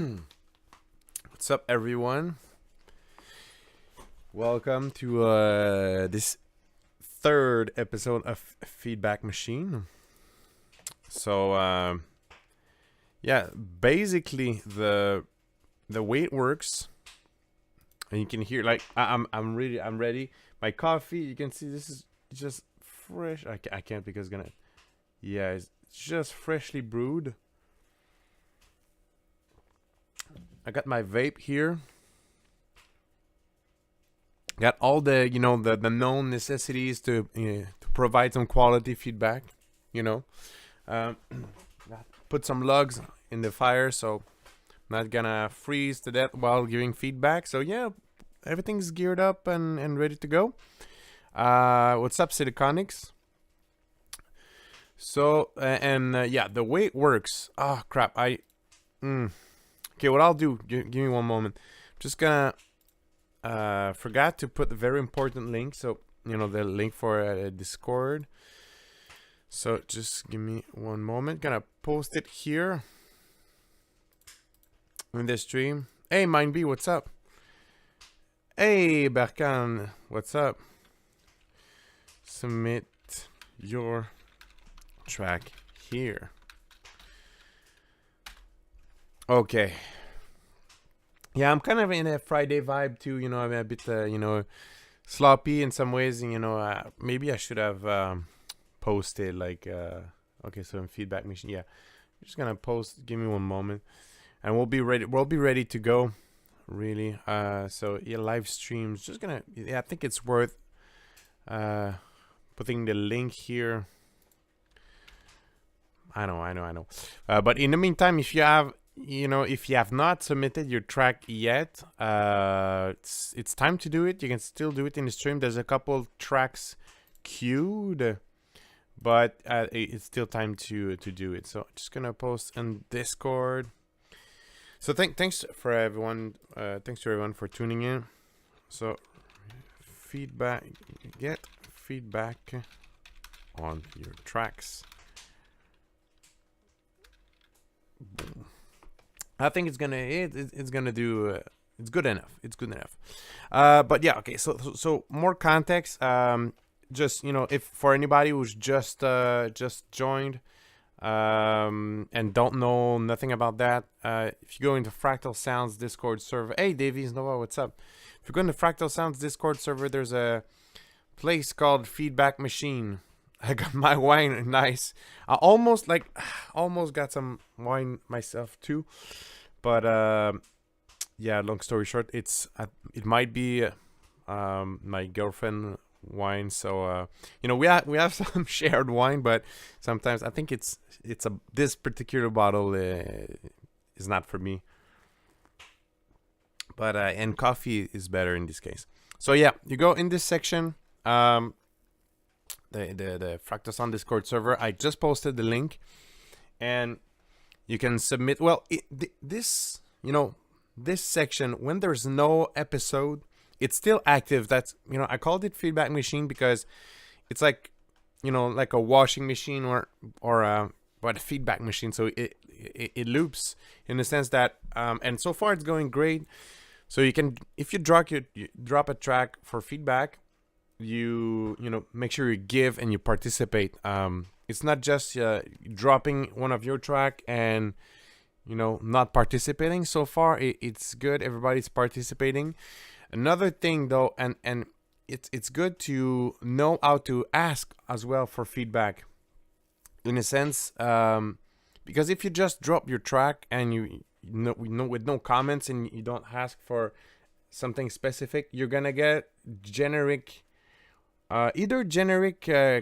What's up, everyone? Welcome to this third episode of Feedback Machine. So, yeah, basically the way it works, and you can hear like I'm ready. My coffee, you can see this is just fresh. I can't because it's just freshly brewed. I got my vape here. Got all the the known necessities to provide some quality feedback. You know, um, put some logs in the fire, so I'm not gonna freeze to death while giving feedback. So yeah, everything's geared up and ready to go. What's up, Siliconics? So yeah, the way it works. Oh crap! Okay, what I'll do? Give me one moment. I'm just gonna forgot to put the very important link. So the link for Discord. So just give me one moment. Gonna post it here in the stream. Hey, MindB, what's up? Hey, Berkan, what's up? Submit your track here. Okay. Yeah, I'm kind of in a Friday vibe too. I'm a bit, sloppy in some ways. Maybe I should have posted like, okay, so in Feedback Machine, yeah, I'm just gonna post. Give me one moment, and we'll be ready. We'll be ready to go. Really. So yeah, live streams. Just gonna. Yeah, I think it's worth putting the link here. I know. But in the meantime, if you have not submitted your track yet, it's time to do it. You can still do it in the stream. There's a couple tracks queued, but it's still time to do it. So just gonna post on Discord. So thanks for everyone. Thanks to everyone for tuning in. So get feedback on your tracks. Boom. I think it's gonna do. It's good enough. But yeah, okay. So more context. Just if for anybody who's just joined, and don't know nothing about that, if you go into Fractal Sounds Discord server. Hey, Davies Nova, what's up? If you go into Fractal Sounds Discord server, there's a place called Feedback Machine. I got my wine nice. I almost got some wine myself too, but yeah. Long story short, it might be my girlfriend wine. So we have some shared wine, but sometimes I think this particular bottle is not for me. But and coffee is better in this case. So yeah, you go in this section. The Fractal Sound Discord server. I just posted the link, and you can submit. Well, this section, when there's no episode, it's still active. That's I called it Feedback Machine because it's like like a washing machine or but a feedback machine. So it loops in the sense that and so far it's going great. So you can, if you drop a track for feedback, you make sure you give and you participate. It's not just dropping one of your track and not participating. So far it's good. Everybody's participating. Another thing though, and it's good to know how to ask as well for feedback, in a sense, because if you just drop your track and you with no comments and you don't ask for something specific, you're gonna get generic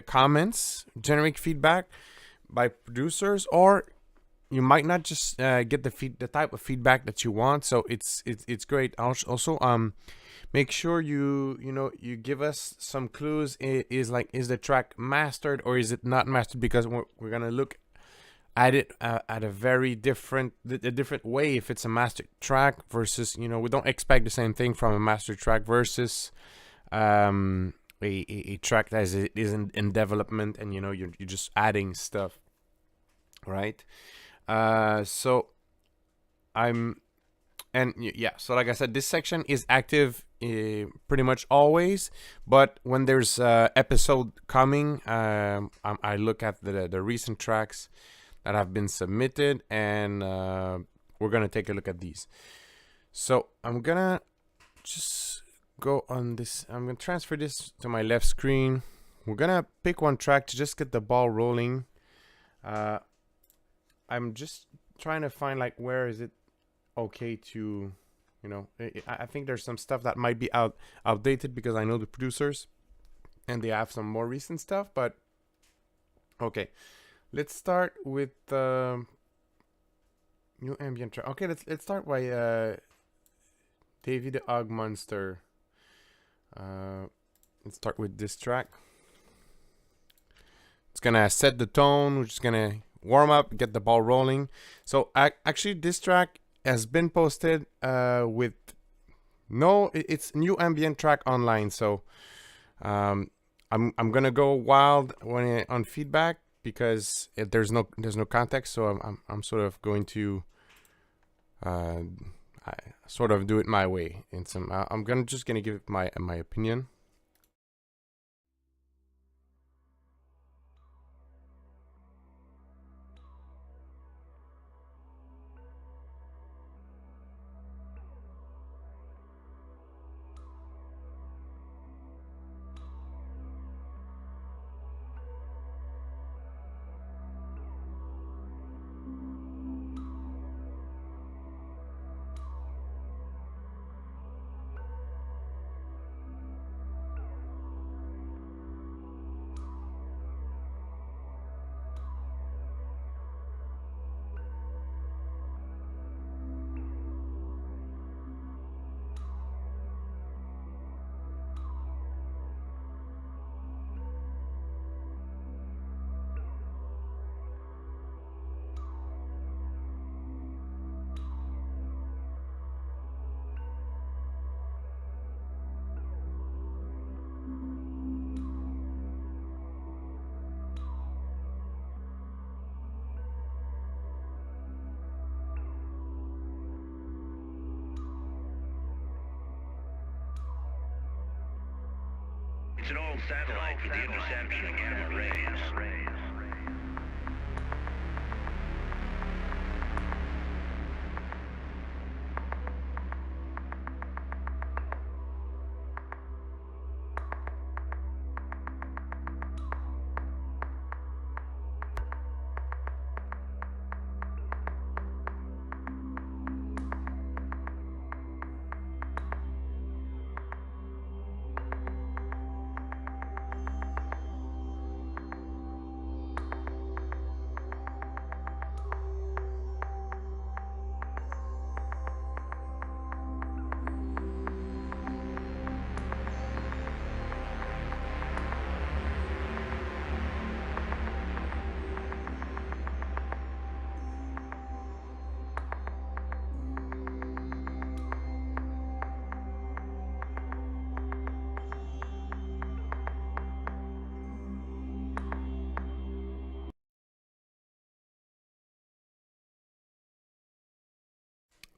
comments, generic feedback by producers, or you might not just get the type of feedback that you want. So it's great. Also, make sure you give us some clues. Is the track mastered or is it not mastered? Because we're gonna look at it at a very different way. If it's a mastered track versus we don't expect the same thing from a mastered track versus a track that is in development, and you're just adding stuff, right? So I'm And yeah, so like I said, this section is active pretty much always. But when there's episode coming, I look at the recent tracks that have been submitted, and we're gonna take a look at these. So I'm gonna just go on this. I'm gonna transfer this to my left screen. We're gonna pick one track to just get the ball rolling. I'm just trying to find like where is it okay to, you know, I think there's some stuff that might be outdated because I know the producers and they have some more recent stuff. But okay, let's start with new ambient track. Okay, let's start by Davey the Og Monster. Let's start with this track. It's gonna set the tone. We're just gonna warm up, get the ball rolling. So actually, this track has been posted with it's new ambient track online. So I'm gonna go wild on feedback because there's no context. So I'm sort of going to I sort of do it my way. In some I'm just gonna give my opinion. It's an old satellite for the interception of gamma rays.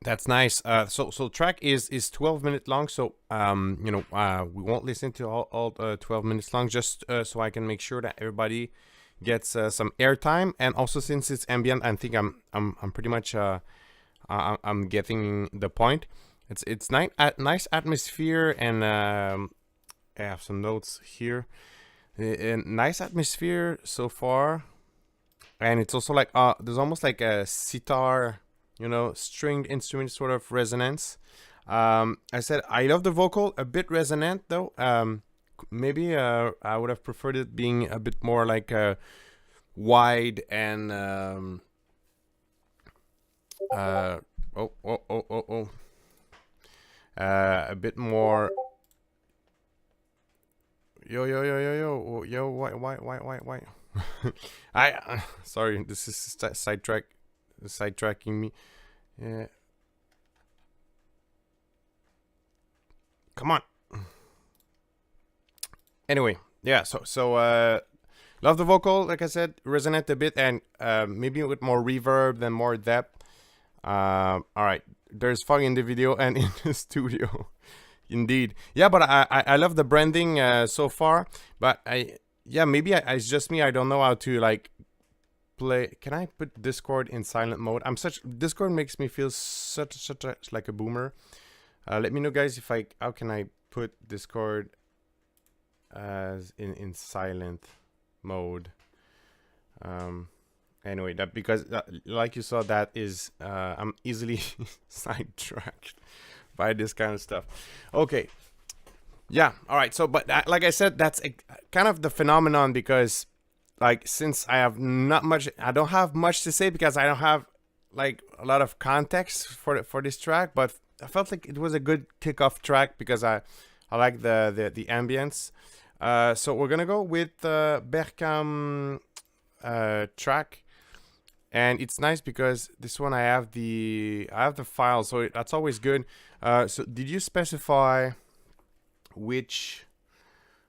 That's nice. So track is 12-minute long. So you know, we won't listen to all 12 minutes long, just so I can make sure that everybody gets some airtime. And also, since it's ambient, I think I'm pretty much I'm getting the point. It's nice atmosphere, and I have some notes here. Nice atmosphere so far, and it's also like there's almost like a sitar, you know, stringed instrument sort of resonance. I said I love the vocal, a bit resonant though. Maybe I would have preferred it being a bit more like wide and a bit more. Yo, why? I sorry, this is sidetracking me. Yeah. Come on. Anyway, yeah. So love the vocal, like I said, resonate a bit, and maybe with more reverb than more depth. All right, there's fog in the video and in the studio. Indeed. Yeah, but I love the branding so far. But maybe it's just me. I don't know how to like play. Can I put Discord in silent mode? Discord makes me feel such like a boomer. Let me know, guys, if how can I put Discord as in silent mode. Anyway, that because like you saw, that is I'm easily sidetracked by this kind of stuff. Okay, yeah, all right. So, but like I said, that's kind of the phenomenon, because like since I don't have much to say, because I don't have like a lot of context for this track, but I felt like it was a good kickoff track because I like the ambience. So we're gonna go with Berkham track. And it's nice because this one I have the file, so that's always good. So did you specify which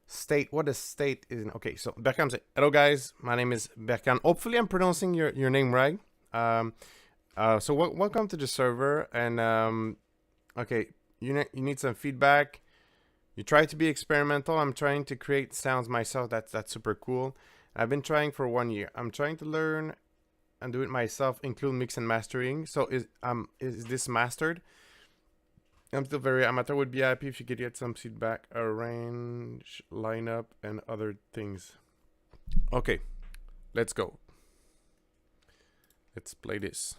state? What the state is in? Okay, so Berkham said, "Hello guys, my name is Berkham. Hopefully I'm pronouncing your name right. So welcome to the server. And okay, you need some feedback. You try to be experimental. I'm trying to create sounds myself. That's super cool. I've been trying for 1 year. I'm trying to learn and do it myself, include mix and mastering. So is this mastered? I'm still very amateur. Would be happy if you could get some feedback, arrange, lineup, and other things." Okay, let's go. Let's play this.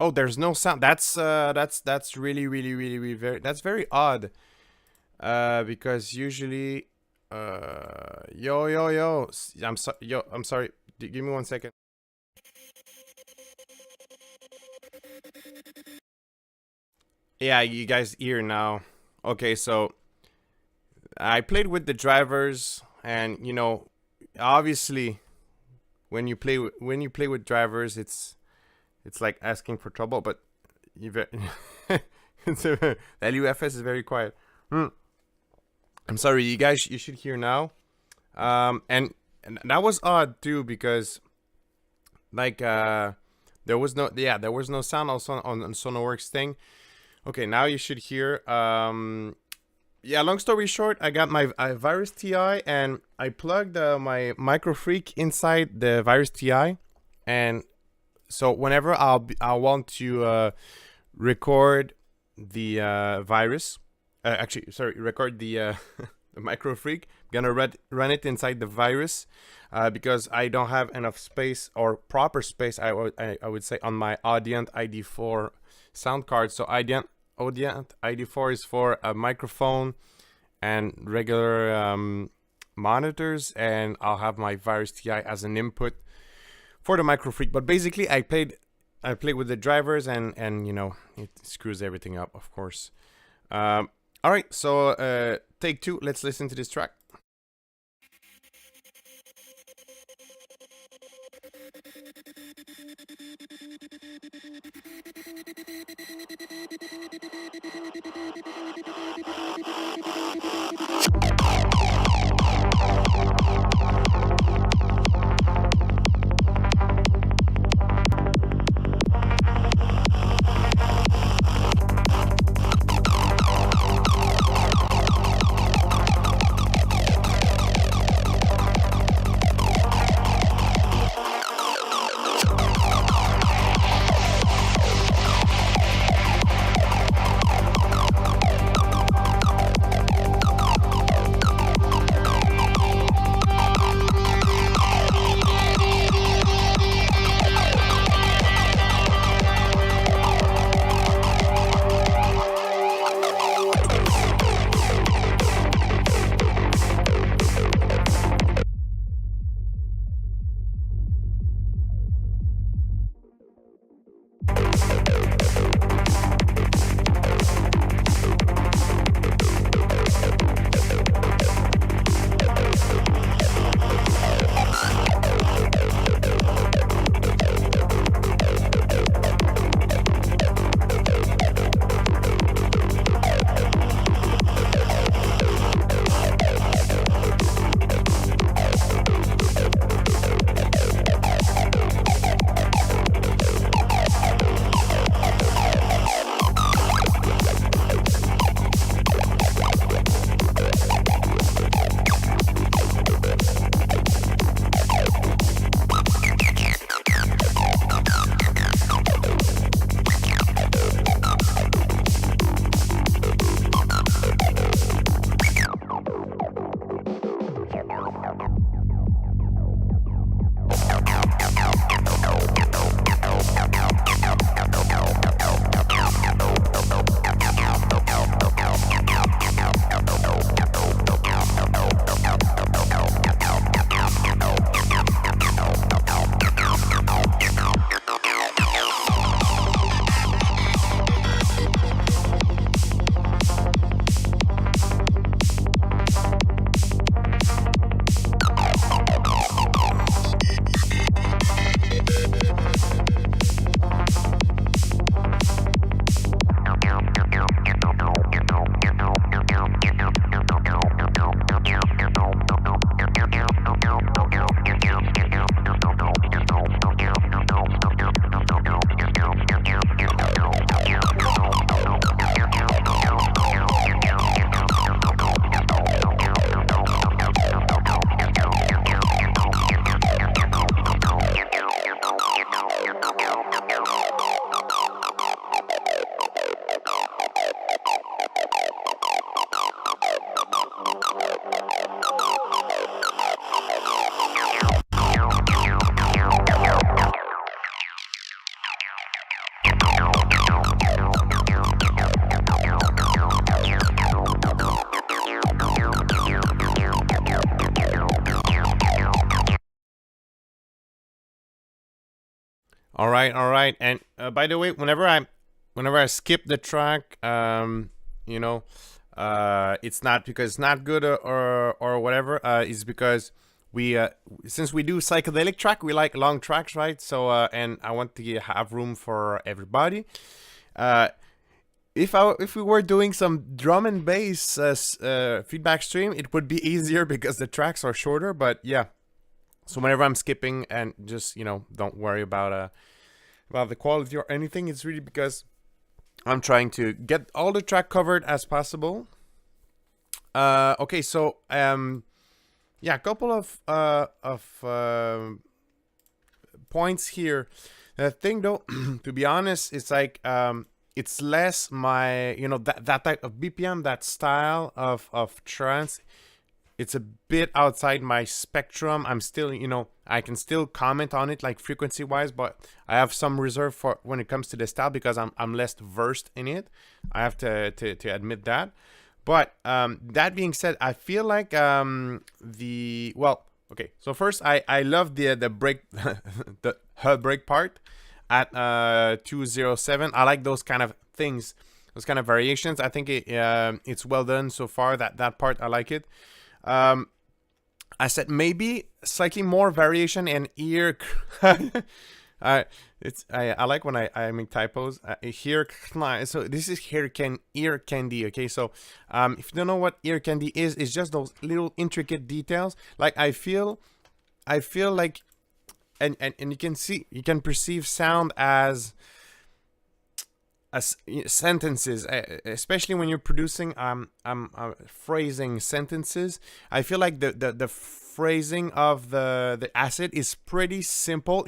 Oh, there's no sound. That's really very, that's very odd. Because usually, yo, I'm sorry. Give me 1 second. Yeah, you guys hear now. Okay, so I played with the drivers, and obviously, when you play with drivers, it's like asking for trouble. But the LUFS is very quiet. I'm sorry, you guys. You should hear now. And that was odd too, because like there was no sound also on Sonarworks thing. Okay, now you should hear. Yeah, long story short, I got my Virus TI, and I plugged my Microfreak inside the Virus TI, and so whenever I want to record the virus, record the the Microfreak, I'm gonna run it inside the virus, because I don't have enough space, or proper space, I would say, on my Audient ID4 sound card. So Audient ID4 is for a microphone and regular monitors, and I'll have my Virus TI as an input for the Microfreak. But basically, I played I play with the drivers, and you know, it screws everything up, of course. All right, so take two. Let's listen to this track. All right. And by the way, whenever I skip the track, you know, it's not because it's not good or whatever. It's because we since we do psychedelic track, we like long tracks, right? So and I want to have room for everybody. If we were doing some drum and bass feedback stream, it would be easier because the tracks are shorter. But yeah, so whenever I'm skipping, and just, you know, don't worry about the quality or anything. It's really because I'm trying to get all the track covered as possible. Okay, so yeah, a couple of points here. The thing though, to be honest, it's like it's less my, you know, that type of BPM, that style of trance. It's a bit outside my spectrum. I'm still, you know, I can still comment on it like frequency wise, but I have some reserve for when it comes to the style because I'm less versed in it. I have to admit that. But that being said, I feel like well, okay. So first, I love the break the break part. at 207. I like those kind of things, those kind of variations. I think it's well done so far. That part I like it. I said maybe slightly more variation and ear. I like when I make typos. Here, so this is ear candy. Okay, so if you don't know what ear candy is, it's just those little intricate details. Like I feel like, and you can perceive sound as sentences, especially when you're producing phrasing sentences. I feel like the phrasing of the acid is pretty simple.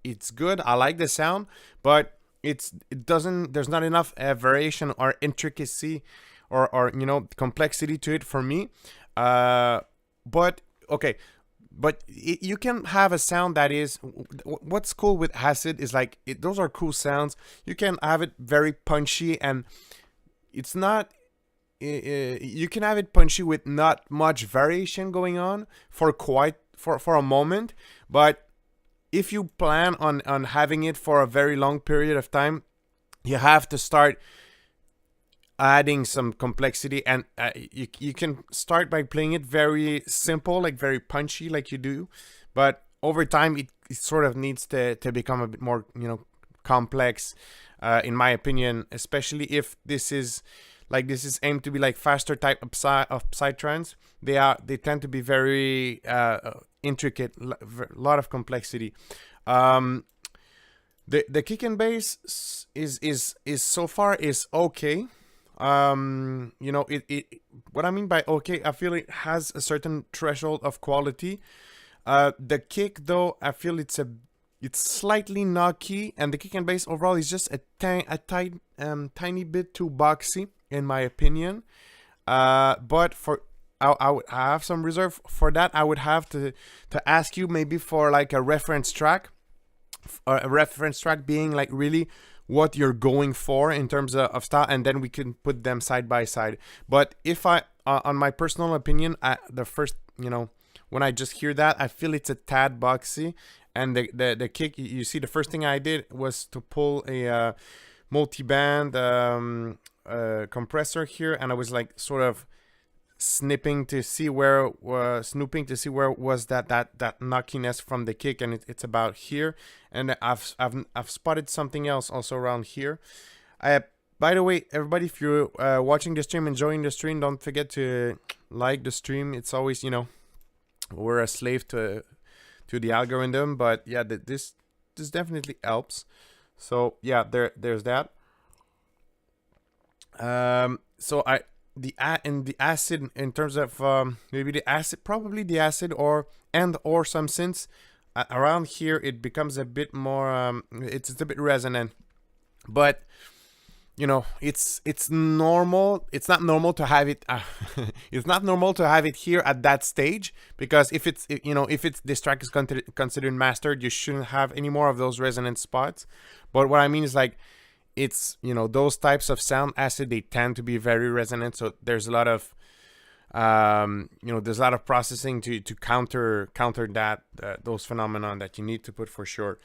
It's good. I like the sound, but it doesn't. There's not enough variation or intricacy, or complexity to it for me. But okay. But you can have a sound that is, what's cool with acid is like those are cool sounds. You can have it very punchy, and it's not. You can have it punchy with not much variation going on for a moment. But if you plan on having it for a very long period of time, you have to start adding some complexity, and you can start by playing it very simple, like very punchy, like you do, but over time it sort of needs to become a bit more complex, in my opinion, especially if this is aimed to be like faster type of psytrance. They tend to be very intricate, lot of complexity. The kick and bass is so far is okay. What I mean by okay, I feel it has a certain threshold of quality. The kick, though, I feel it's slightly knocky, and the kick and bass overall is just a tiny bit too boxy, in my opinion. But I would have some reserve for that. I would have to ask you maybe for like a reference track, being like really what you're going for in terms of style, and then we can put them side by side. But if on my personal opinion, the first, when I just hear that, I feel it's a tad boxy, and the kick, you see, the first thing I did was to pull a multi-band compressor here, and I was like sort of snooping to see where was that knockiness from the kick, and it's about here. And I've spotted something else also around here. By the way, everybody, if you're watching the stream, enjoying the stream, don't forget to like the stream. It's always, we're a slave to the algorithm, but yeah, this definitely helps. So yeah, there's that. So the acid, in terms of maybe the acid, probably the acid or some synths around here, it becomes a bit more it's a bit resonant, but it's normal. It's not normal to have it it's not normal to have it here at that stage, because if this track is considered mastered, you shouldn't have any more of those resonant spots. But what I mean is, like, it's those types of sound acid, they tend to be very resonant, so there's a lot of there's a lot of processing to counter that those phenomenon that you need to put for sure.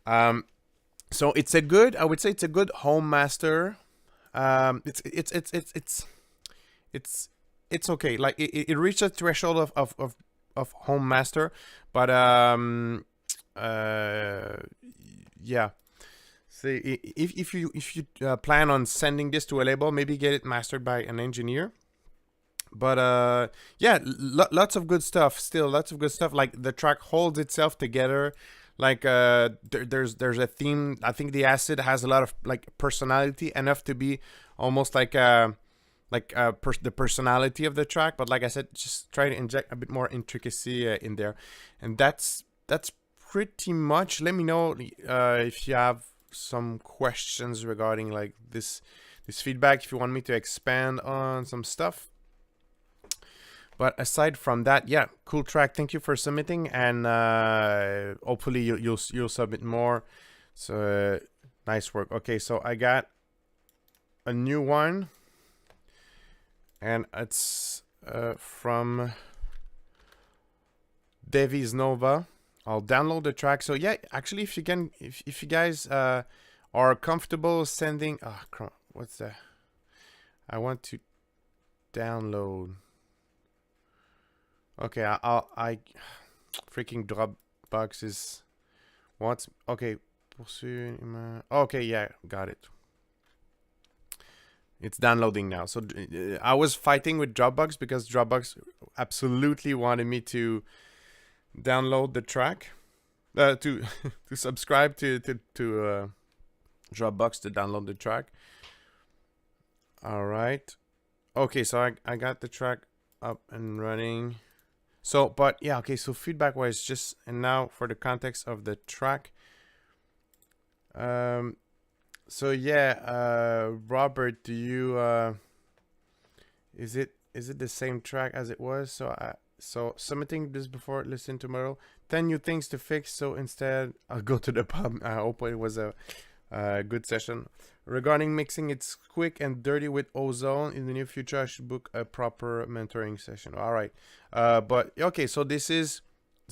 So I would say it's a good home master. It's okay. Like it reached a threshold of home master, but yeah. So if you plan on sending this to a label, maybe get it mastered by an engineer. But yeah, lots of good stuff. Still, lots of good stuff. Like the track holds itself together. Like there's a theme. I think the acid has a lot of like personality, enough to be almost like the personality of the track. But like I said, just try to inject a bit more intricacy in there, and that's pretty much. Let me know if you have some questions regarding like this feedback, if you want me to expand on some stuff. But aside from that, yeah, cool track. Thank you for submitting, and hopefully you'll submit more. So nice work. Okay, so I got a new one, and it's from Davies Nova. I'll download the track. So yeah, actually, if you can, if you guys are comfortable sending, what's that? I want to download. Okay, I freaking Dropbox is what's okay. Okay, yeah, got it. It's downloading now. So I was fighting with Dropbox because Dropbox absolutely wanted me to download the track, to to subscribe to Dropbox to download the track. All right. Okay, so I got the track up and running. So, but yeah, okay. So feedback wise, just and now for the context of the track. So yeah, Robert, do you is it the same track as it was? So submitting this before listen tomorrow. 10 new things to fix. So instead, I'll go to the pub. I hope it was a good session. Regarding mixing, it's quick and dirty with ozone. In the near future, I should book a proper mentoring session. All right, but okay. So this is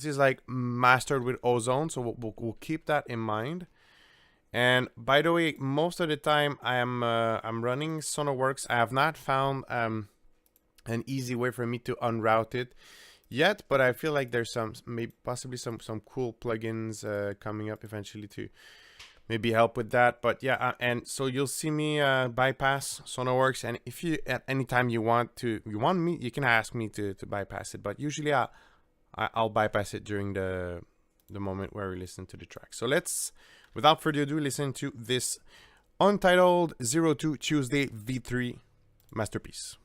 like mastered with ozone. So we'll keep that in mind. And by the way, most of the time I'm running SonarWorks. I have not found an easy way for me to unroute it yet, but I feel like there's possibly some cool plugins coming up eventually to maybe help with that. But yeah, and so you'll see me bypass SonarWorks, and if you at any time you want me, you can ask me to bypass it. But usually I'll bypass it during the moment where we listen to the track. So let's, without further ado, listen to this Untitled 02 Tuesday V3 masterpiece.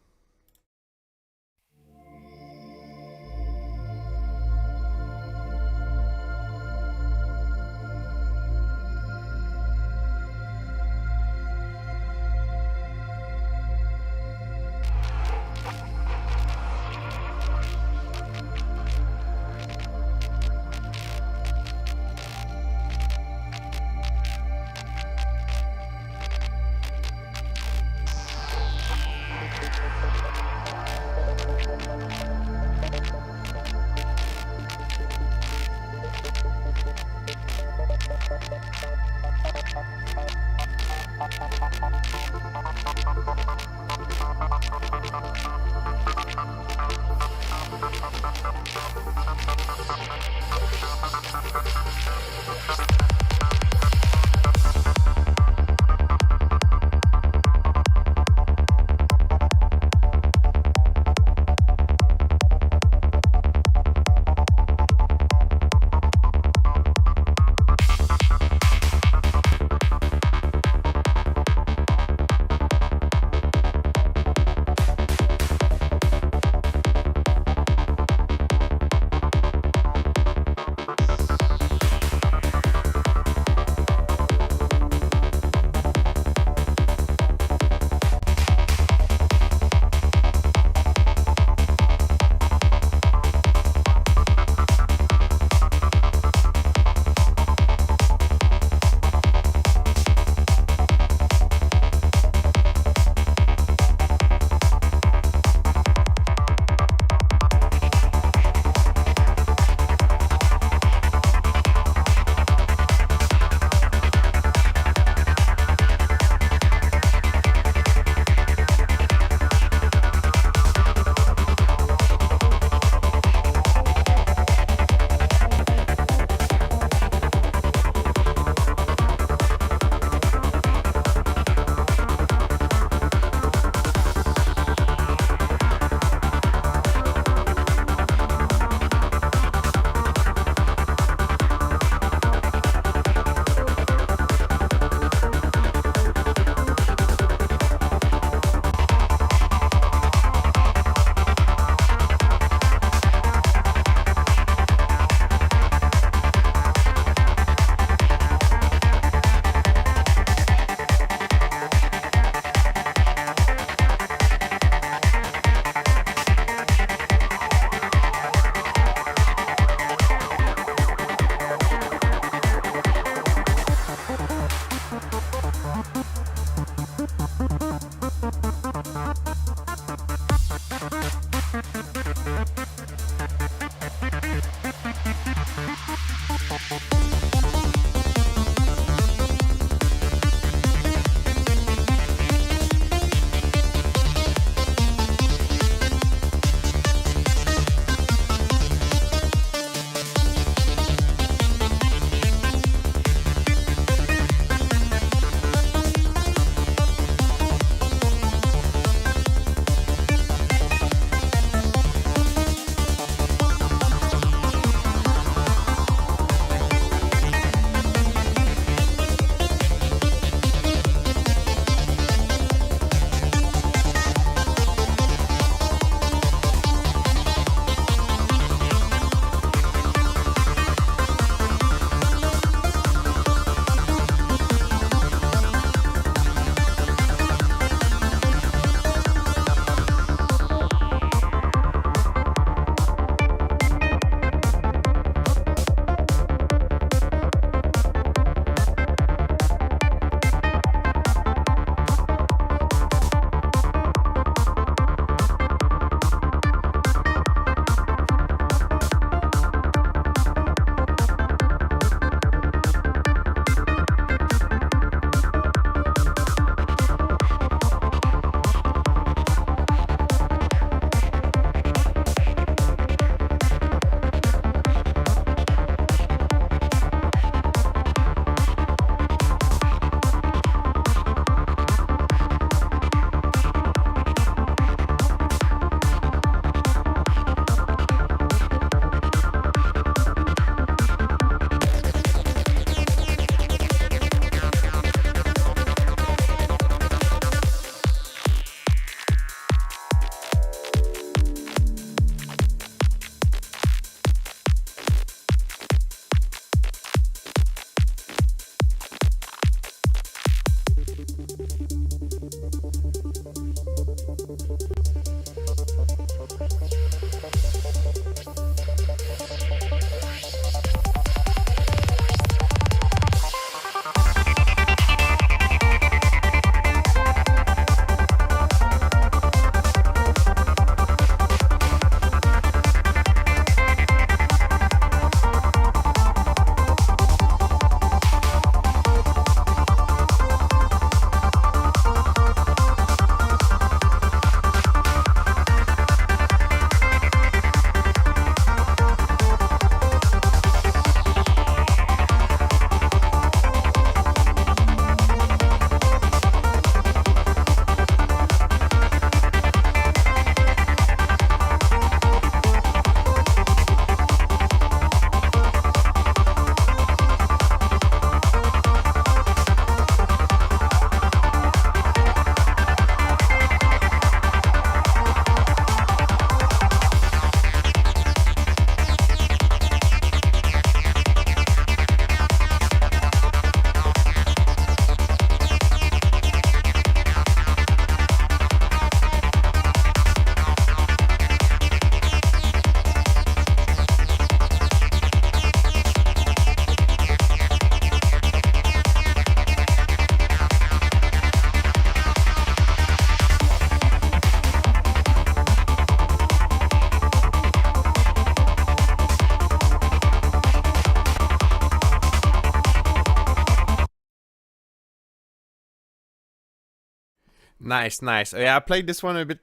Nice, nice. Yeah, I played this one a bit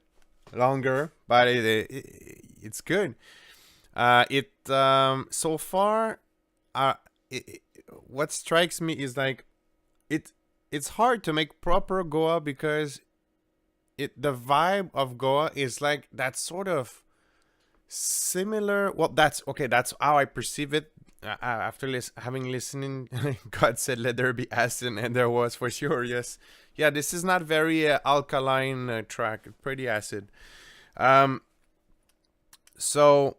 longer, but it's good. It so far, uh, it, what strikes me is like it. It's hard to make proper Goa because the vibe of Goa is like that sort of similar. Well, that's okay. That's how I perceive it. After having listening, God said, "Let there be acid," and there was for sure. Yes, yeah. This is not very alkaline track. Pretty acid. Um. So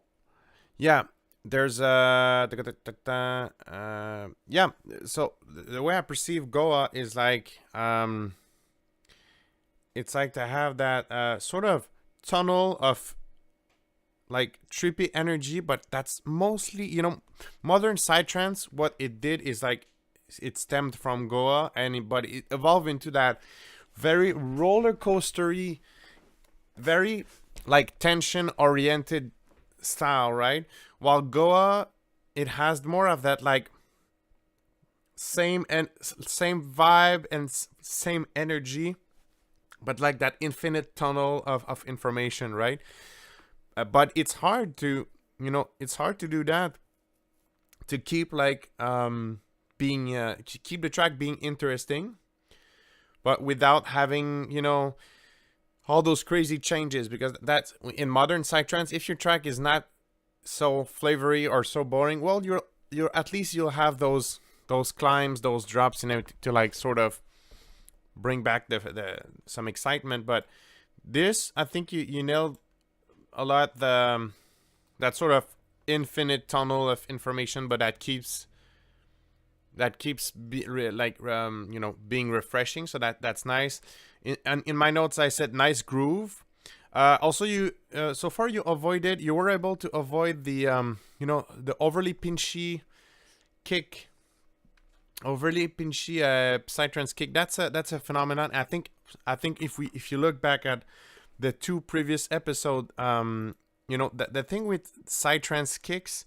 yeah, there's yeah. So the way I perceive Goa is like it's like to have that sort of tunnel of like trippy energy, but that's mostly, modern psytrance. What it did is like it stemmed from Goa, but it evolved into that very roller coastery, very like tension oriented style, right? While Goa, it has more of that like same vibe and same energy, but like that infinite tunnel of information, right? But it's hard to, it's hard to do that, to keep like being to keep the track being interesting, but without having, all those crazy changes, because that's in modern psytrance. If your track is not so flavory or so boring, well, you're at least you'll have those climbs, those drops, and everything to like sort of bring back the some excitement. But this, I think you nailed a lot that sort of infinite tunnel of information, but that keeps being refreshing. So that's nice. In my notes, I said nice groove. Also, you so far you were able to avoid the the overly pinchy kick, psytrance kick. That's a phenomenon. I think if you look back at the two previous episode, the thing with psytrance kicks,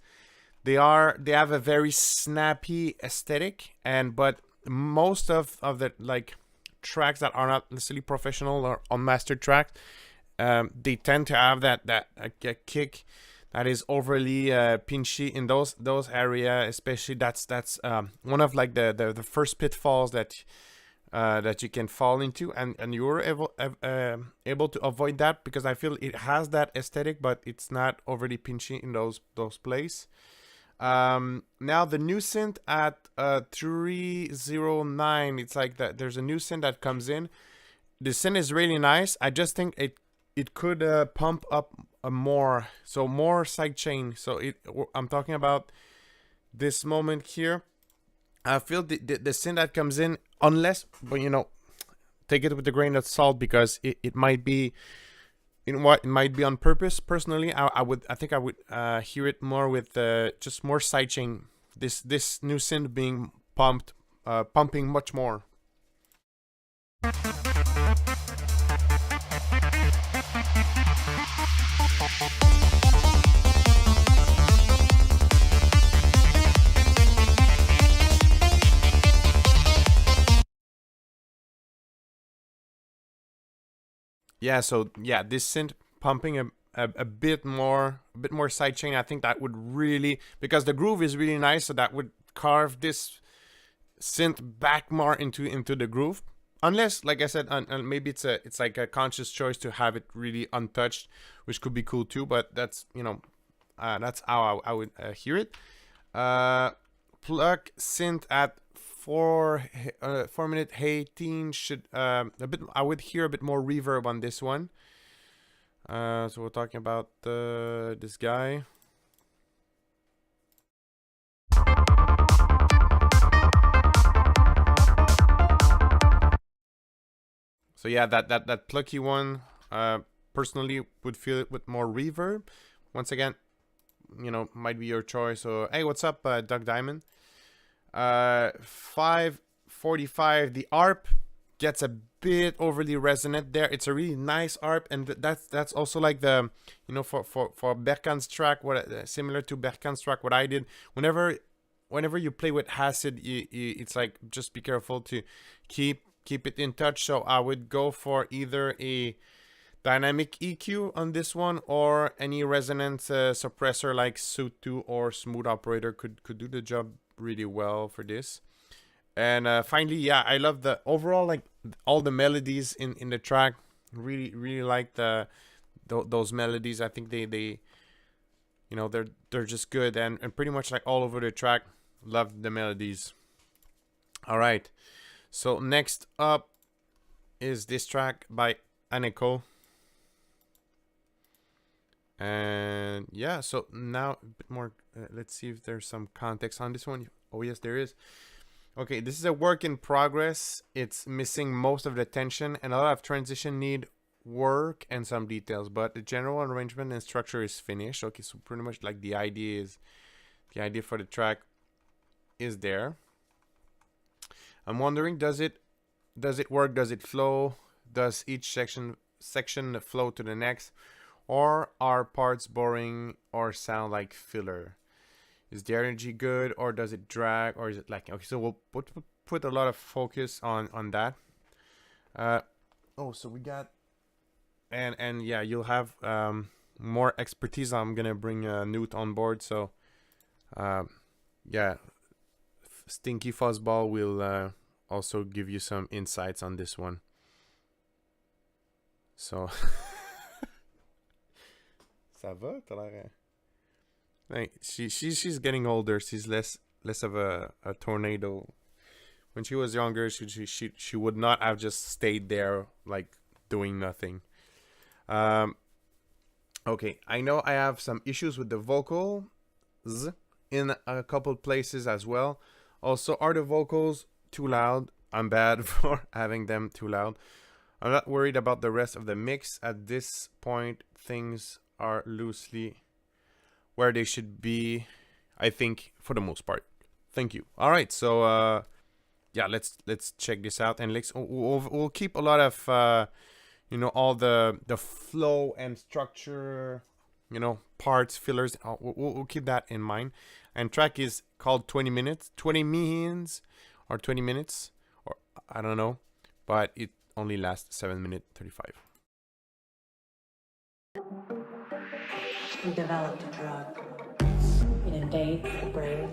they have a very snappy aesthetic, but most of the like tracks that are not necessarily professional or unmastered tracks, they tend to have that a kick that is overly pinchy in those area. Especially that's one of like the first pitfalls that you can fall into, and you were able to avoid that, because I feel it has that aesthetic, but it's not overly pinchy in those plays. Now the new synth at 309, it's like that there's a new synth that comes in. The synth is really nice. I just think it could pump up more, so more sidechain. So I'm talking about this moment here. I feel the synth that comes in, unless, but take it with a grain of salt, because it might be, it might be on purpose. Personally, I think I would hear it more with just more sidechain. This new synth being pumping much more. Yeah, so yeah, this synth pumping a bit more sidechain. I think that would really, because the groove is really nice, so that would carve this synth back more into the groove. Unless, like I said, maybe it's like a conscious choice to have it really untouched, which could be cool too. But that's that's how I would hear it. Plug synth at 4 minute 18 should a bit. I would hear a bit more reverb on this one. So we're talking about this guy. So yeah, that plucky one, personally would feel it with more reverb. Once again, might be your choice. So hey, what's up, Doug Diamond? 545. The ARP gets a bit overly resonant there. It's a really nice ARP, and that's also like the for Berkan's track, what similar to Berkan's track. What I did whenever you play with acid, it's like, just be careful to keep keep it in touch. So I would go for either a dynamic EQ on this one, or any resonance suppressor like Suit 2 or Smooth Operator could do the job really well for this. And finally, yeah, I love the overall, like, all the melodies in the track. Really like those melodies. I think they you know, they're just good, and pretty much like all over the track. Love the melodies. All right, so next up is this track by Aneko. And yeah, so now a bit more, let's see if there's some context on this one. Oh yes, there is. Okay, this is a work in progress. It's missing most of the tension, and a lot of transition need work and some details, but the general arrangement and structure is finished. Okay, so pretty much like the idea for the track is there. I'm wondering, does it work? Does it flow? Does each section flow to the next? Or are parts boring or sound like filler? Is the energy good, or does it drag, or is it lacking? Okay, so we'll put a lot of focus on that. Oh, so we got, and yeah, you'll have more expertise. I'm gonna bring Newt on board, so yeah, Stinky Fuzzball will also give you some insights on this one. So ça va? T'as l'air... Like, she's getting older. She's less of a tornado. When she was younger, she would not have just stayed there like doing nothing. Okay, I know I have some issues with the vocals in a couple places as well. Also, are the vocals too loud? I'm bad for having them too loud. I'm not worried about the rest of the mix. At this point, things are loosely where they should be, I think, for the most part. Thank you. All right, so yeah, let's check this out, and we'll keep a lot of you know, all the flow and structure, you know, parts, fillers. We'll keep that in mind. And track is called 20 minutes, 20 means, or 20 minutes, or I don't know, but it only lasts 7 minutes 35. We developed a drug. It invades the brain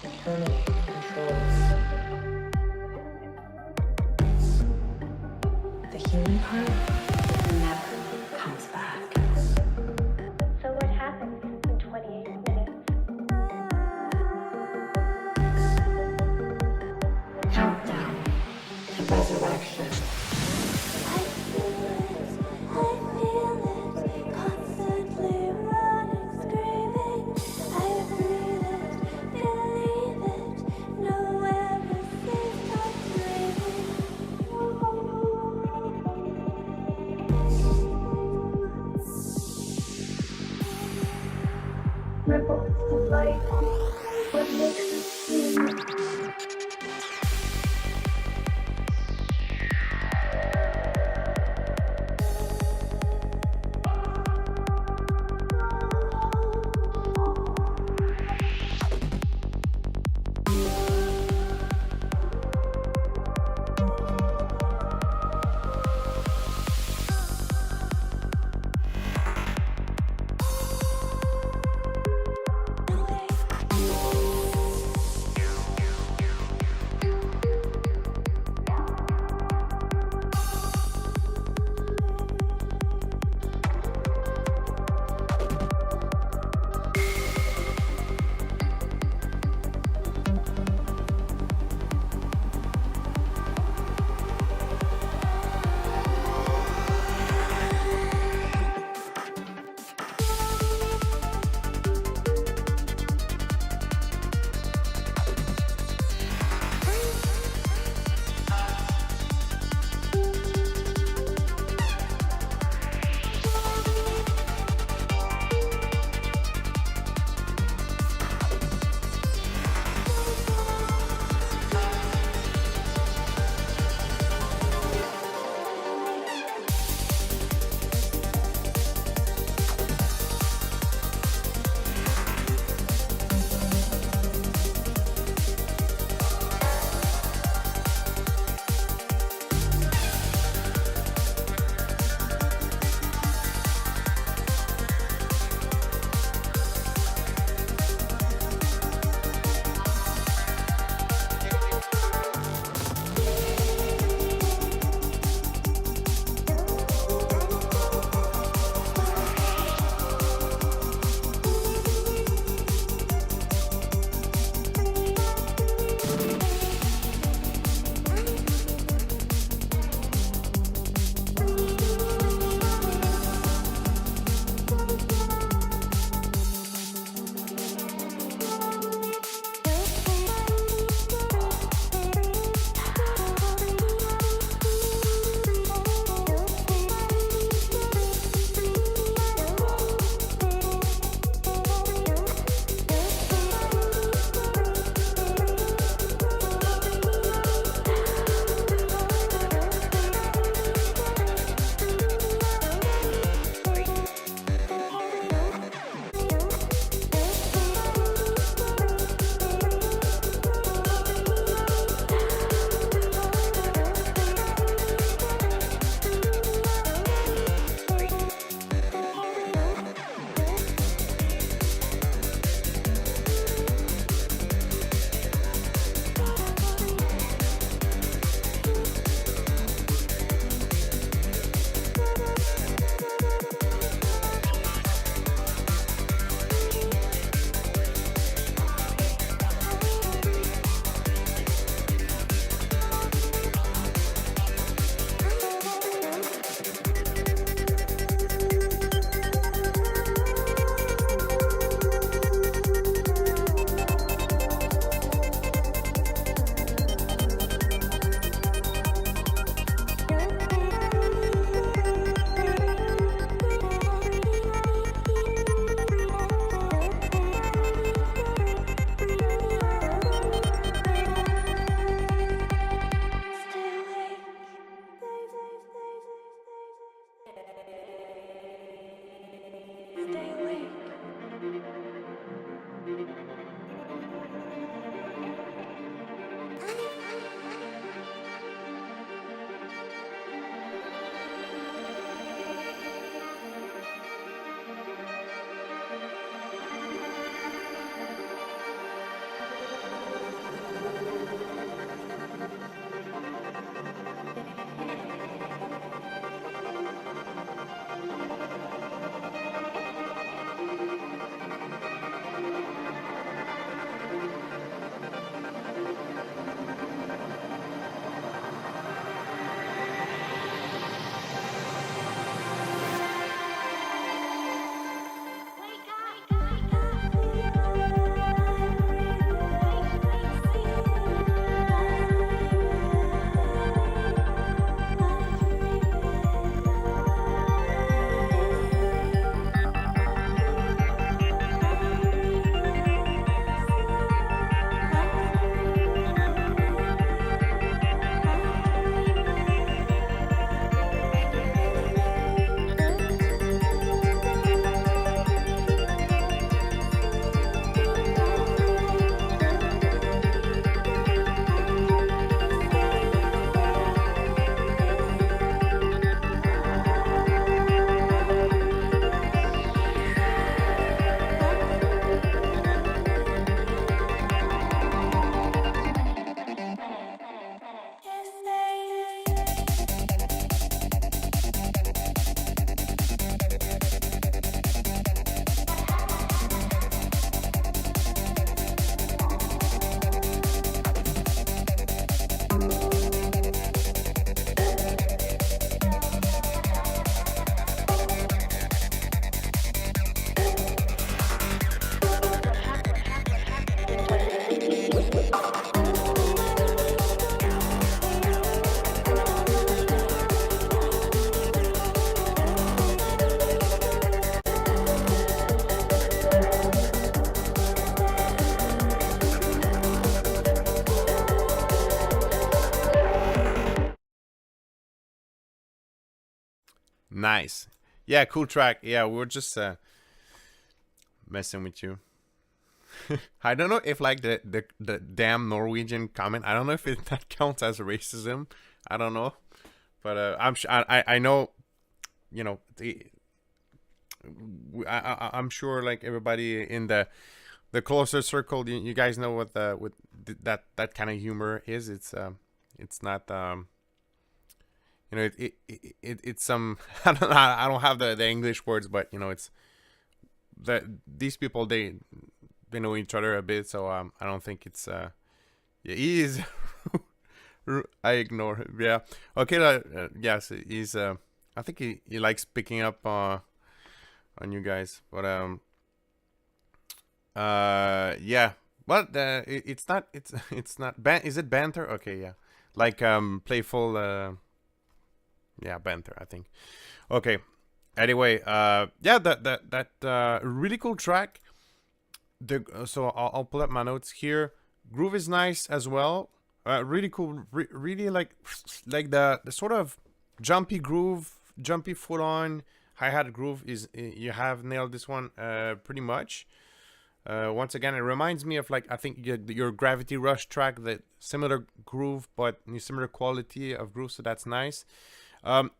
and terminates controls. The human part never comes back. So what happens in 28 minutes? Countdown to resurrection. Ripples of light. What makes it seem? Nice. Yeah, cool track. Yeah, we were just messing with you. I don't know if like the damn Norwegian comment. I don't know if that counts as racism. I don't know, but I'm sure I know. You know, I'm sure like everybody in the closer circle, you guys know what that kind of humor is. It's not you know it's some I don't have the English words, but you know it's that these people they know each other a bit, so I don't think it's yeah, he is I ignore him. Yeah, okay, yes, he's I think he likes picking up on you guys, but yeah, but it's not it's not is it banter? Okay, yeah, like playful yeah, banter, I think. Okay, anyway, yeah, that really cool track. So I'll pull up my notes here. Groove is nice as well. Really cool. Really like the sort of jumpy groove, jumpy full on hi hat groove is you have nailed this one pretty much. Once again, it reminds me of like I think your Gravity Rush track, that similar groove but similar quality of groove, so that's nice. I'm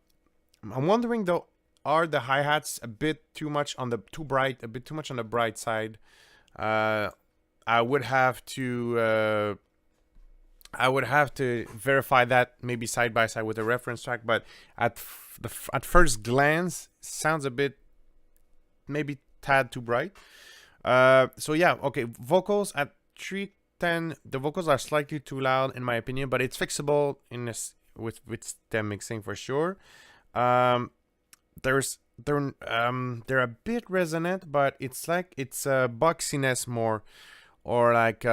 wondering though, are the hi hats a bit too much on the a bit too much on the bright side? I would have to verify that maybe side by side with a reference track, but at first glance sounds a bit maybe tad too bright. So yeah, okay, vocals at 310, the vocals are slightly too loud in my opinion, but it's fixable in this with stem mixing for sure. They're a bit resonant, but it's like it's boxiness more, or like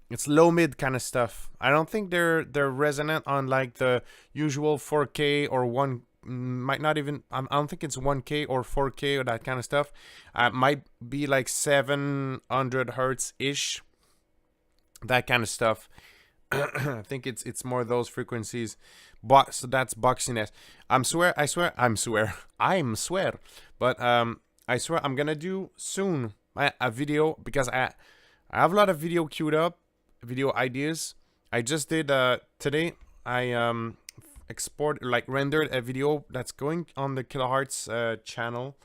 it's low mid kind of stuff. I don't think they're resonant on like the usual 4K or one, might not even, I don't think it's 1K or 4K or that kind of stuff. Might be like 700 hertz ish, that kind of stuff. I think it's more those frequencies. So that's boxiness. I swear. But I swear I'm gonna do soon a video, because I have a lot of video queued up, video ideas. I just did today. I rendered a video that's going on the Kilohertz channel.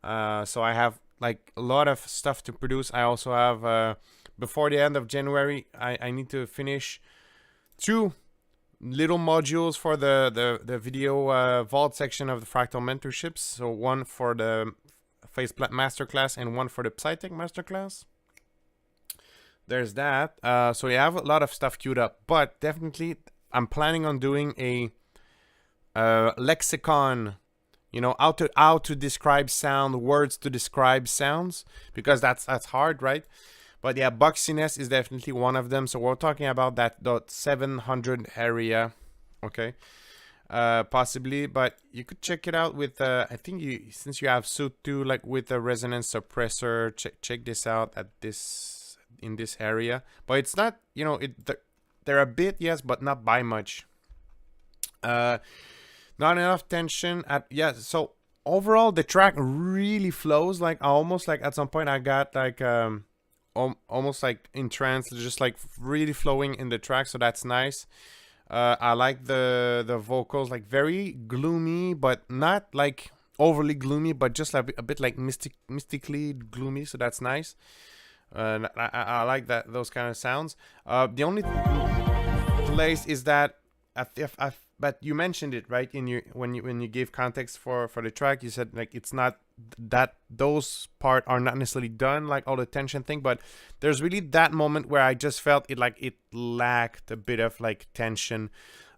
So I have like a lot of stuff to produce. I also have before the end of January, I need to finish 2 little modules for the video vault section of the Fractal Mentorships. So one for the Faceplant Masterclass and one for the Psytech Masterclass. There's that. So you have a lot of stuff queued up, but definitely I'm planning on doing a lexicon, you know, how to describe sound, words to describe sounds, because that's hard, right? But yeah, boxiness is definitely one of them. So we're talking about that 700 area, okay? Possibly, but you could check it out with I think since you have Suit 2, like with a resonance suppressor, check this out at in this area. But it's not, you know, they're a bit, yes, but not by much. Not enough tension so overall the track really flows. Like almost like at some point I got like almost like in trance, just like really flowing in the track, so that's nice. I like the vocals, like very gloomy, but not like overly gloomy, but just like a bit like mystically gloomy, so that's nice. I like those kind of sounds. The only place is that but you mentioned it right in when you gave context for the track. You said like it's not that those part are not necessarily done, like all the tension thing, but there's really that moment where I just felt it lacked a bit of like tension,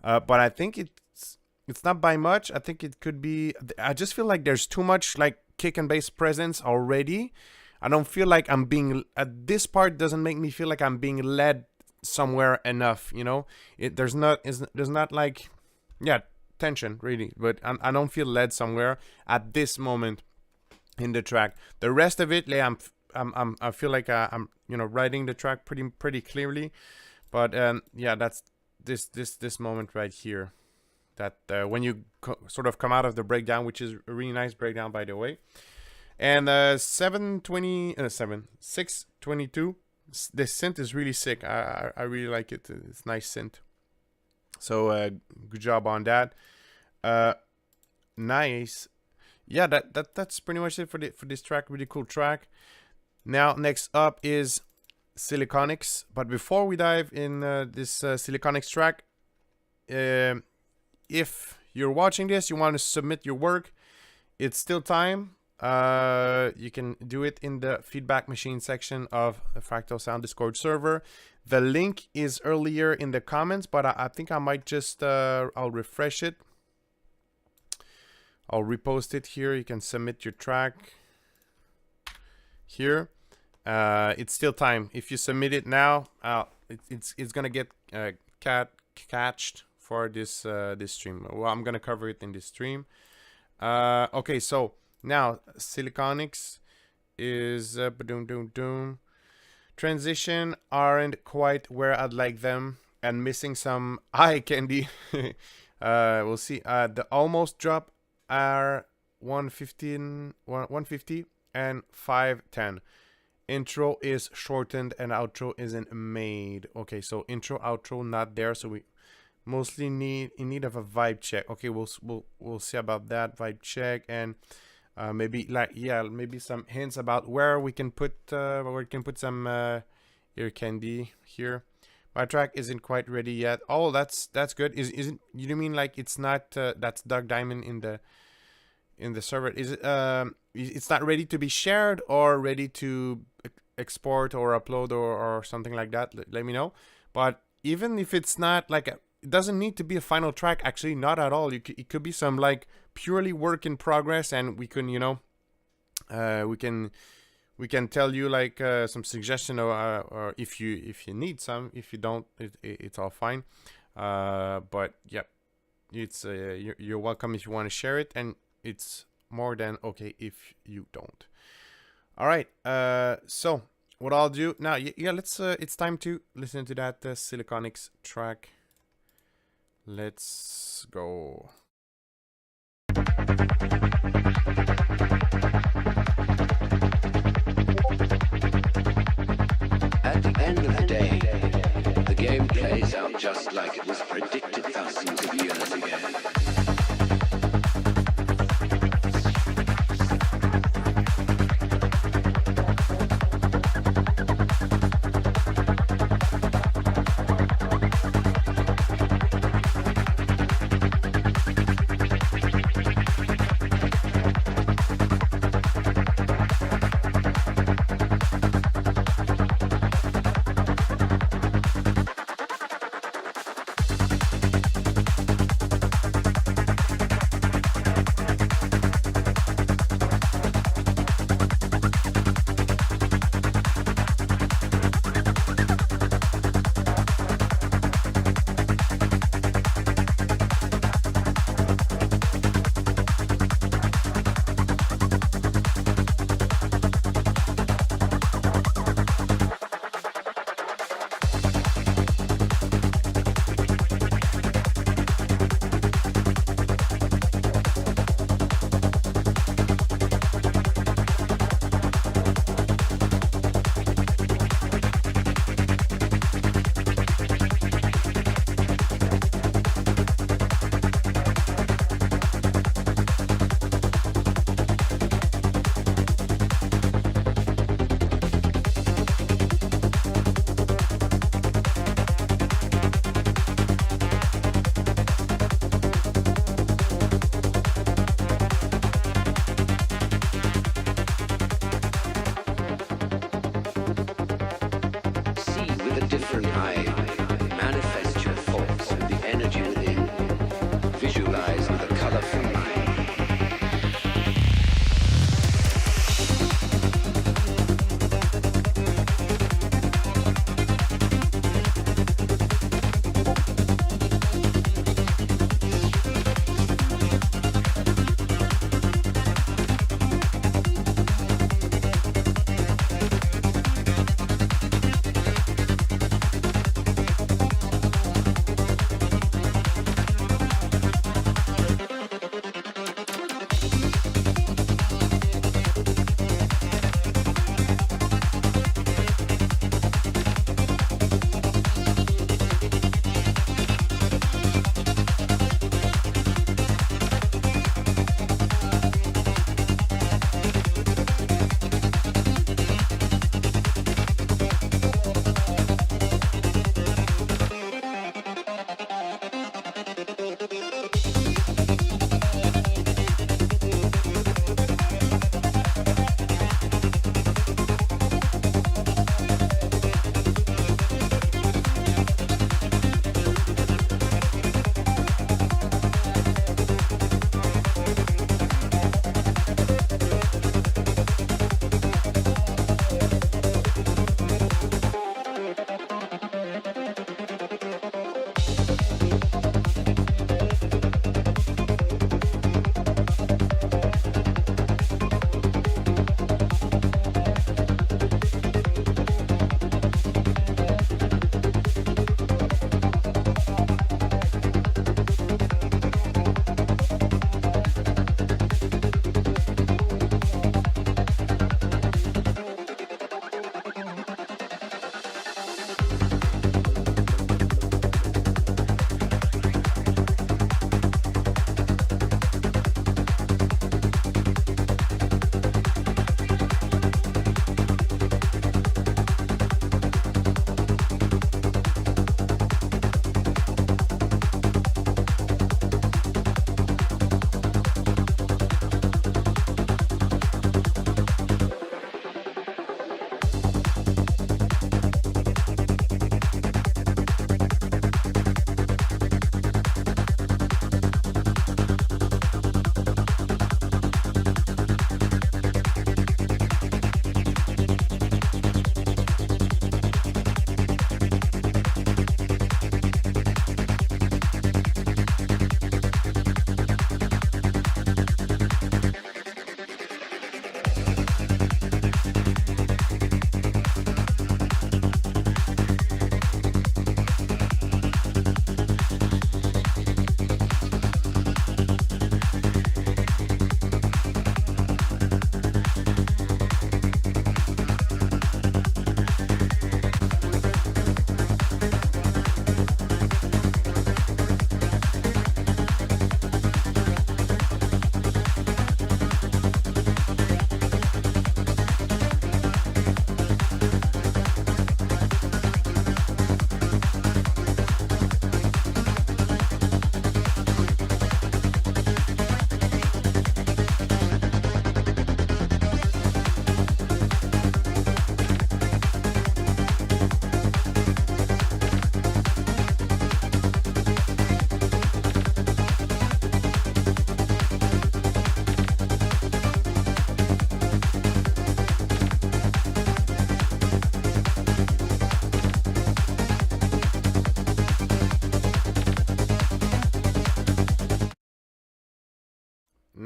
but I think it's not by much. I think it could be, I just feel like there's too much like kick and bass presence already. I don't feel like I'm being this part doesn't make me feel like I'm being led somewhere enough, you know. There's not like, yeah, tension really, but I don't feel led somewhere at this moment in the track. The rest of it, I feel like I'm, you know, writing the track pretty clearly, but yeah, that's this moment right here. that when you sort of come out of the breakdown, which is a really nice breakdown, by the way. And 622. This synth is really sick. I really like it. It's nice synth. So good job on that. Nice. Yeah, that's pretty much it for this track. Really cool track. Now next up is Siliconics. But before we dive in this Siliconics track, if you're watching this, you want to submit your work, it's still time. You can do it in the feedback machine section of the Fractal Sound Discord server. The link is earlier in the comments, but I think I might just I'll refresh it. I'll repost it here. You can submit your track here. It's still time. If you submit it now, it's gonna get catched for this this stream. Well, I'm gonna cover it in this stream. Okay, so now Siliconics is transition aren't quite where I'd like them, and missing some eye candy. We'll see. The almost drop are 150 and 510. Intro is shortened and outro isn't made. Okay, so intro, outro not there, so we mostly in need of a vibe check. Okay, we'll see about that vibe check, and maybe maybe some hints about where we can put some ear candy here. My track isn't quite ready yet. Oh, that's good. Isn't you mean like it's not that's Doug Diamond in the server? Is it it's not ready to be shared or ready to export or upload or something like that? Let me know. But even if it's not like it doesn't need to be a final track. Actually, not at all. It could be some like purely work in progress, and we can we can tell you like some suggestion or if you need some. If you don't, it's all fine. But yeah, it's you're welcome if you want to share it, and it's more than okay if you don't. All right. So what I'll do now, yeah, let's. It's time to listen to that Siliconics track. Let's go. At the end of the day, the game plays out just like it was predicted thousands of years ago.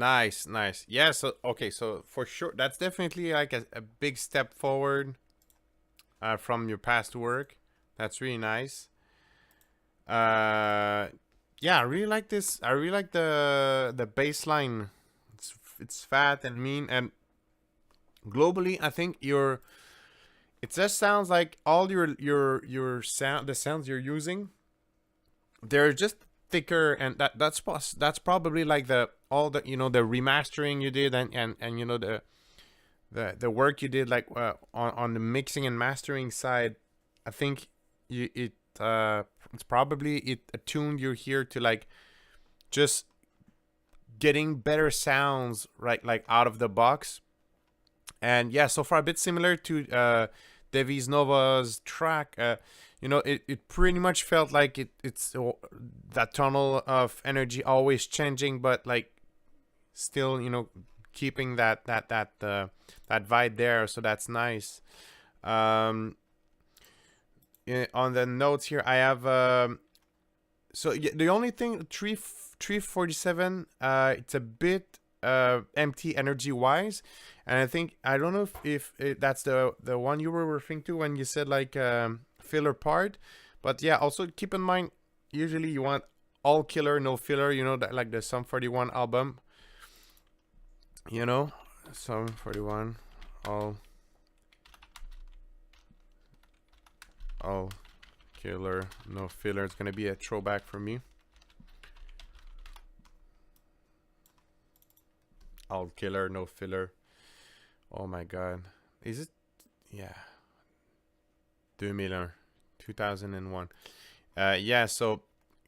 Nice, nice. Yeah, so okay, so for sure that's definitely like a big step forward from your past work. That's really nice. Uh yeah, I really like this. I really like the baseline. It's fat and mean, and globally I think it just sounds like all your sound, the sounds you're using, they're just thicker, and that's probably like the all the the remastering you did, and the work you did, like on the mixing and mastering side. I think it's probably it attuned you here to like just getting better sounds right, like out of the box. And yeah, so far a bit similar to Devis Nova's track. It pretty much felt like it's that tunnel of energy always changing, but like still keeping that vibe there. So that's nice. On the notes here, I have so yeah, the only thing 347, it's a bit empty energy wise, and I don't know if that's the one you were referring to when you said like filler part. But yeah, also keep in mind, usually you want all killer no filler, that like the Sum 41 album, Sum 41 all killer no filler. It's gonna be a throwback for me. All killer no filler. Oh my god. Is it? Yeah. 2001. Yeah, so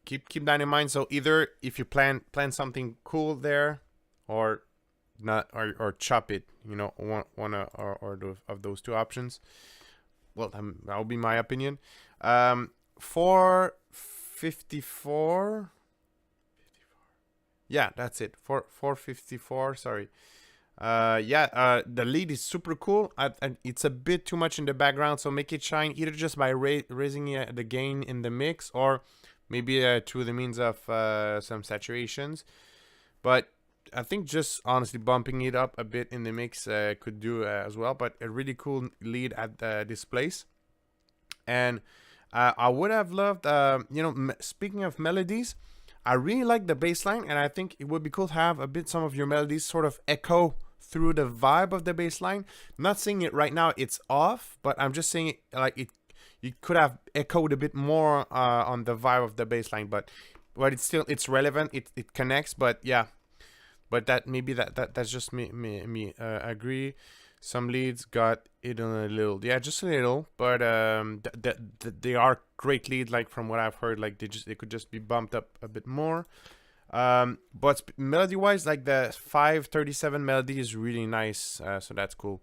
keep that in mind. So either if you plan something cool there, or not, or chop it, one of those two options. Well, that would be my opinion. 454. Yeah, that's it. 454. Sorry. The lead is super cool. It's a bit too much in the background, so make it shine either just by raising the gain in the mix, or maybe through the means of some saturations. But I think just honestly bumping it up a bit in the mix could do as well. But a really cool lead at this place. And I would have loved, speaking of melodies, I really like the bass line, and I think it would be cool to have some of your melodies sort of echo through the vibe of the bass line. I'm not saying it right now, it's off, but I'm just saying you could have echoed a bit more on the vibe of the bass line, but it's relevant, it connects. But yeah, but that's just me agree. Some leads got it on a little, yeah, just a little, but they are great lead. Like from what I've heard, like they could just be bumped up a bit more. But melody wise, like the 537 melody is really nice, so that's cool.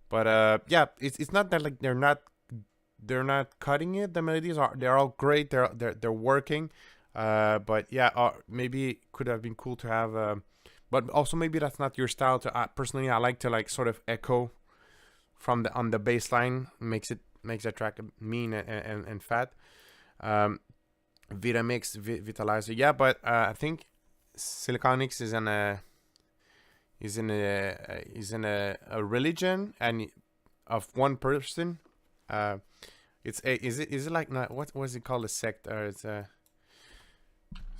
But yeah, it's not that like they're not cutting it. The melodies they're all great. They're working. But yeah, maybe it could have been cool to have. But also maybe that's not your style. Personally, I like to like sort of echo from on the bass line. Makes that track mean and fat. Vitamix, Vitalizer, yeah. But I think Siliconics is in a religion and of one person. Is it like, not, what was it called, a sect, or it's a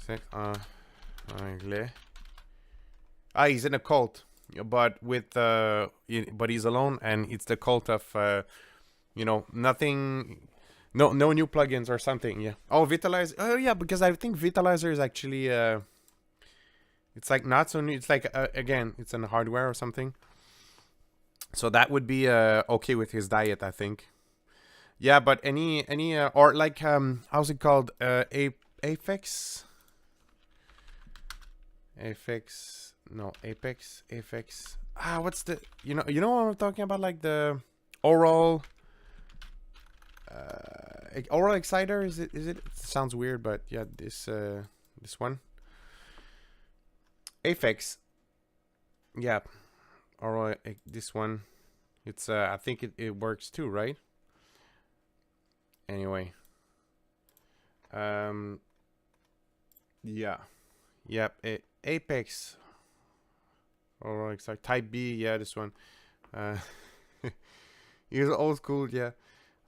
sect? Anglais. He's in a cult, but but he's alone, and it's the cult of nothing, no new plugins or something. Yeah. Oh, Vitalizer. Oh yeah, because I think Vitalizer is actually it's like not so new. It's like again, it's in hardware or something. So that would be okay with his diet, I think. Yeah, but any or like how's it called? Aphex. Apex. What's the you know what I'm talking about? Like the oral exciter. Is it? It sounds weird, but yeah, this one. Aphex. Yeah, oral. This one. It's I think it works too, right? Anyway. Yeah. Yep. Apex. or it's like Type B. Yeah, this one. Uh, he's old school. Yeah.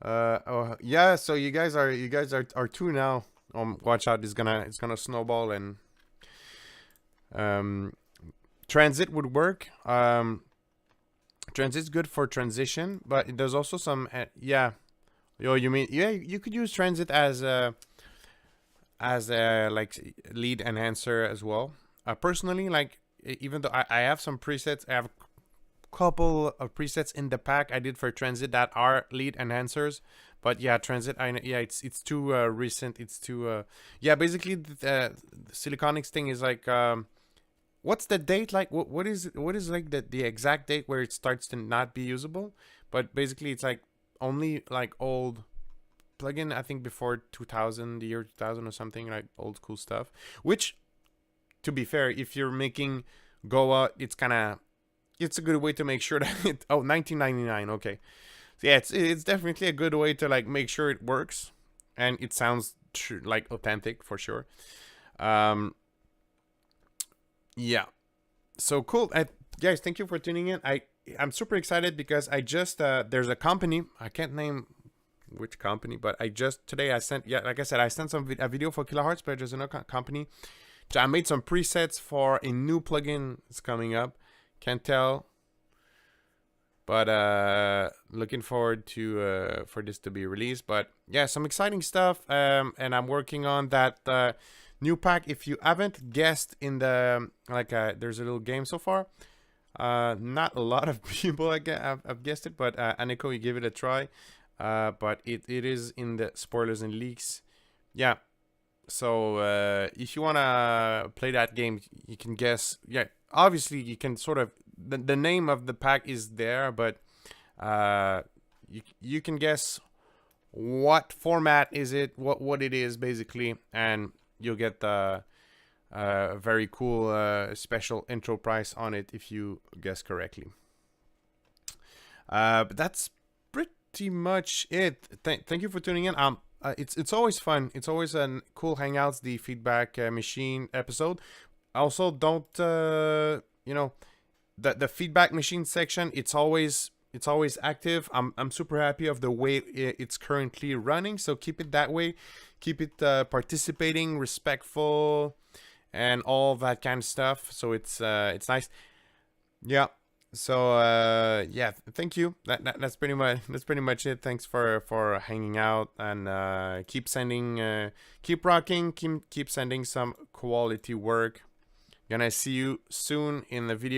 Oh yeah. So you guys are two now. Watch out! It's gonna snowball, and transit would work. Transit's good for transition, but there's also some. Yeah. Yo, you mean you could use transit as a like lead enhancer as well. Personally, like even though I have some presets, I have a couple of presets in the pack I did for transit that are lead enhancers. But yeah, transit, it's too recent. It's too yeah. Basically, the Siliconics thing is like what's the date like? What is like the exact date where it starts to not be usable? But basically, it's like only like old plugin, I think before 2000, the year 2000 or something, like old school stuff. Which, to be fair, if you're making Goa, it's a good way to make sure that it. Oh, 1999. Okay, so yeah, it's definitely a good way to like make sure it works and it sounds like authentic for sure. Yeah, so cool. Guys, thank you for tuning in. I'm super excited because I just there's a company, I can't name which company, but today I sent, yeah, like I said, I sent a video for Kilohertz, but there's another company. So I made some presets for a new plugin that's coming up. Can't tell, but looking forward to for this to be released. But yeah, some exciting stuff. And I'm working on that new pack. If you haven't guessed in the there's a little game so far. Not a lot of people have guessed it, but Aniko, you give it a try. But it is in the spoilers and leaks. Yeah. So if you wanna play that game, you can guess. Yeah, obviously you can sort of the name of the pack is there, but you can guess what format is it, what it is basically, and you'll get the very cool special intro price on it if you guess correctly. But that's pretty much it. Thank you for tuning in. It's always fun. It's always a cool hangouts, the feedback machine episode. Also, don't you know, the feedback machine section. It's always active. I'm super happy of the way it's currently running. So keep it that way. Keep it participating, respectful, and all that kind of stuff. So it's nice. Yeah. So yeah, thank you. That's pretty much it. Thanks for hanging out, and keep sending, keep rocking, keep sending some quality work. Gonna see you soon in the video